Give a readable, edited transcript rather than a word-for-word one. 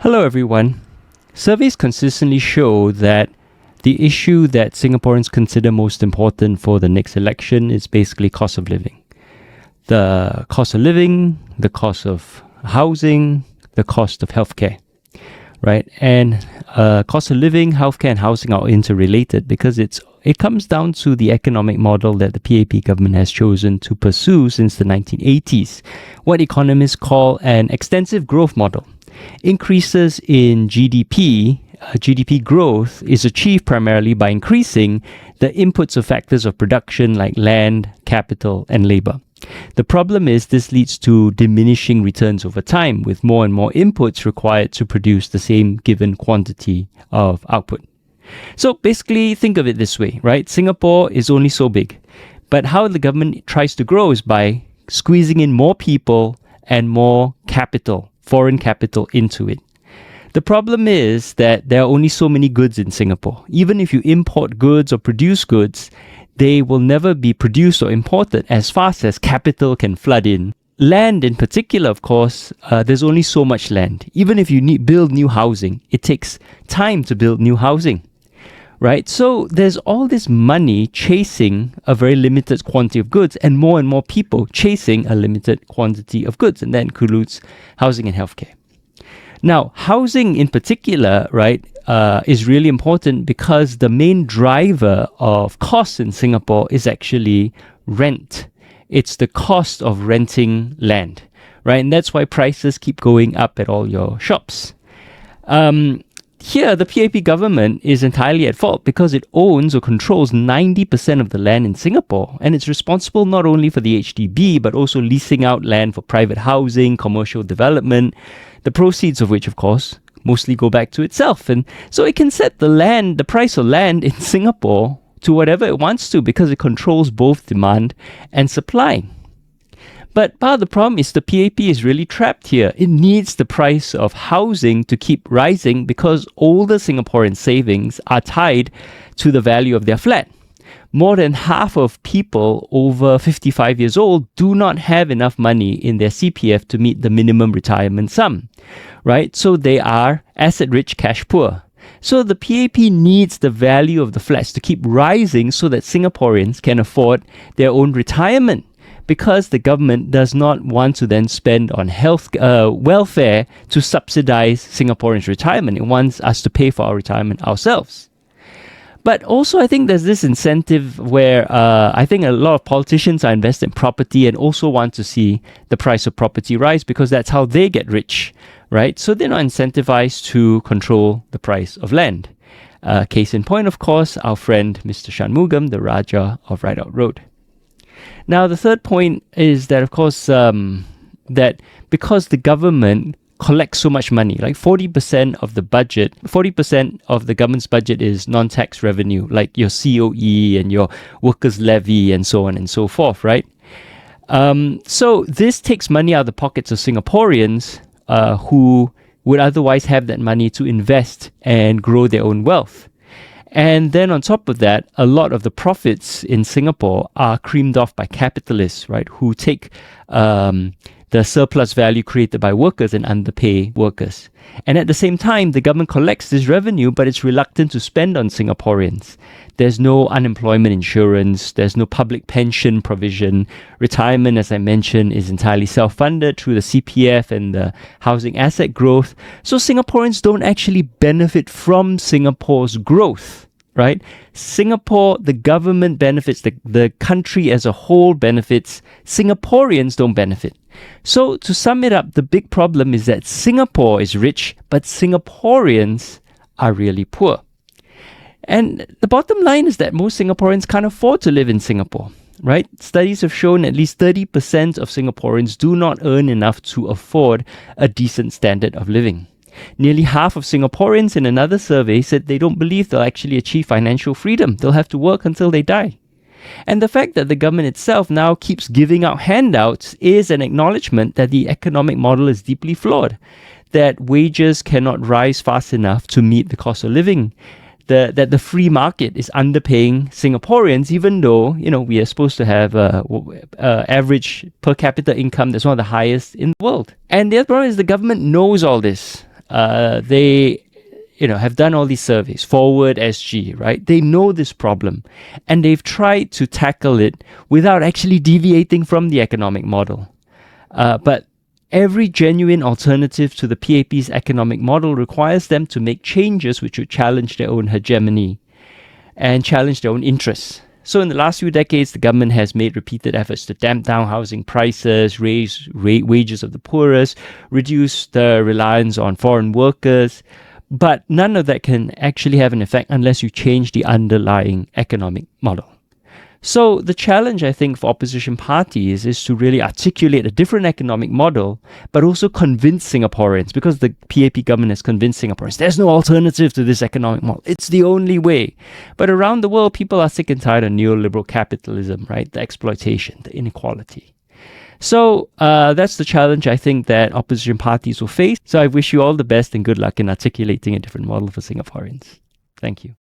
Hello everyone. Surveys consistently show that the issue that Singaporeans consider most important for the next election is basically cost of living. The cost of living, the cost of housing, the cost of healthcare, right? And cost of living, healthcare and housing are interrelated because it comes down to the economic model that the PAP government has chosen to pursue since the 1980s, what economists call an extensive growth model. Increases in GDP growth is achieved primarily by increasing the inputs of factors of production like land, capital, and labor. The problem is this leads to diminishing returns over time, with more and more inputs required to produce the same given quantity of output. So basically, think of it this way, right? Singapore is only so big, but how the government tries to grow is by squeezing in more people and more capital, foreign capital into it. The problem is that there are only so many goods in Singapore. Even if you import goods or produce goods, they will never be produced or imported as fast as capital can flood in. Land in particular, of course, there's only so much land. Even if you build new housing, it takes time to build new housing, right? So there's all this money chasing a very limited quantity of goods and more people chasing a limited quantity of goods, and that includes housing and healthcare. Now, housing in particular, right, is really important because the main driver of costs in Singapore is actually rent. It's the cost of renting land, right? And that's why prices keep going up at all your shops. Here, the PAP government is entirely at fault because it owns or controls 90% of the land in Singapore, and it's responsible not only for the HDB but also leasing out land for private housing, commercial development, the proceeds of which, of course, mostly go back to itself. And so it can set the price of land in Singapore to whatever it wants to because it controls both demand and supply. But part of the problem is the PAP is really trapped here. It needs the price of housing to keep rising because older Singaporean savings are tied to the value of their flat. More than half of people over 55 years old do not have enough money in their CPF to meet the minimum retirement sum, right? So they are asset rich, cash poor. So the PAP needs the value of the flats to keep rising so that Singaporeans can afford their own retirement, because the government does not want to then spend on welfare to subsidize Singaporeans' retirement. It wants us to pay for our retirement ourselves. But also, I think there's this incentive where I think a lot of politicians are invested in property and also want to see the price of property rise because that's how they get rich, right? So they're not incentivized to control the price of land. Case in point, of course, our friend Mr. Shanmugam, the Raja of Rideout Road. Now, the third point is that, of course, that because the government collects so much money, like 40% of the budget, 40% of the government's budget is non-tax revenue, like your COE and your workers' levy and so on and so forth, right? So this takes money out of the pockets of Singaporeans who would otherwise have that money to invest and grow their own wealth. And then on top of that, a lot of the profits in Singapore are creamed off by capitalists, right, who take the surplus value created by workers and underpay workers. And at the same time, the government collects this revenue, but it's reluctant to spend on Singaporeans. There's no unemployment insurance, there's no public pension provision. Retirement, as I mentioned, is entirely self-funded through the CPF and the housing asset growth. So Singaporeans don't actually benefit from Singapore's growth, right? Singapore, the government benefits, the country as a whole benefits, Singaporeans don't benefit. So to sum it up, the big problem is that Singapore is rich, but Singaporeans are really poor. And the bottom line is that most Singaporeans can't afford to live in Singapore, right? Studies have shown at least 30% of Singaporeans do not earn enough to afford a decent standard of living. Nearly half of Singaporeans in another survey said they don't believe they'll actually achieve financial freedom. They'll have to work until they die. And the fact that the government itself now keeps giving out handouts is an acknowledgement that the economic model is deeply flawed, that wages cannot rise fast enough to meet the cost of living, that the free market is underpaying Singaporeans, even though, we are supposed to have average per capita income that's one of the highest in the world. And the other problem is the government knows all this. they have done all these surveys, Forward SG, right? They know this problem and they've tried to tackle it without actually deviating from the economic model. But every genuine alternative to the PAP's economic model requires them to make changes which would challenge their own hegemony and challenge their own interests. So in the last few decades, the government has made repeated efforts to damp down housing prices, raise wages of the poorest, reduce the reliance on foreign workers, but none of that can actually have an effect unless you change the underlying economic model. So the challenge, I think, for opposition parties is to really articulate a different economic model, but also convince Singaporeans, because the PAP government has convinced Singaporeans, there's no alternative to this economic model. It's the only way. But around the world, people are sick and tired of neoliberal capitalism, right? The exploitation, the inequality. So that's the challenge I think that opposition parties will face. So I wish you all the best and good luck in articulating a different model for Singaporeans. Thank you.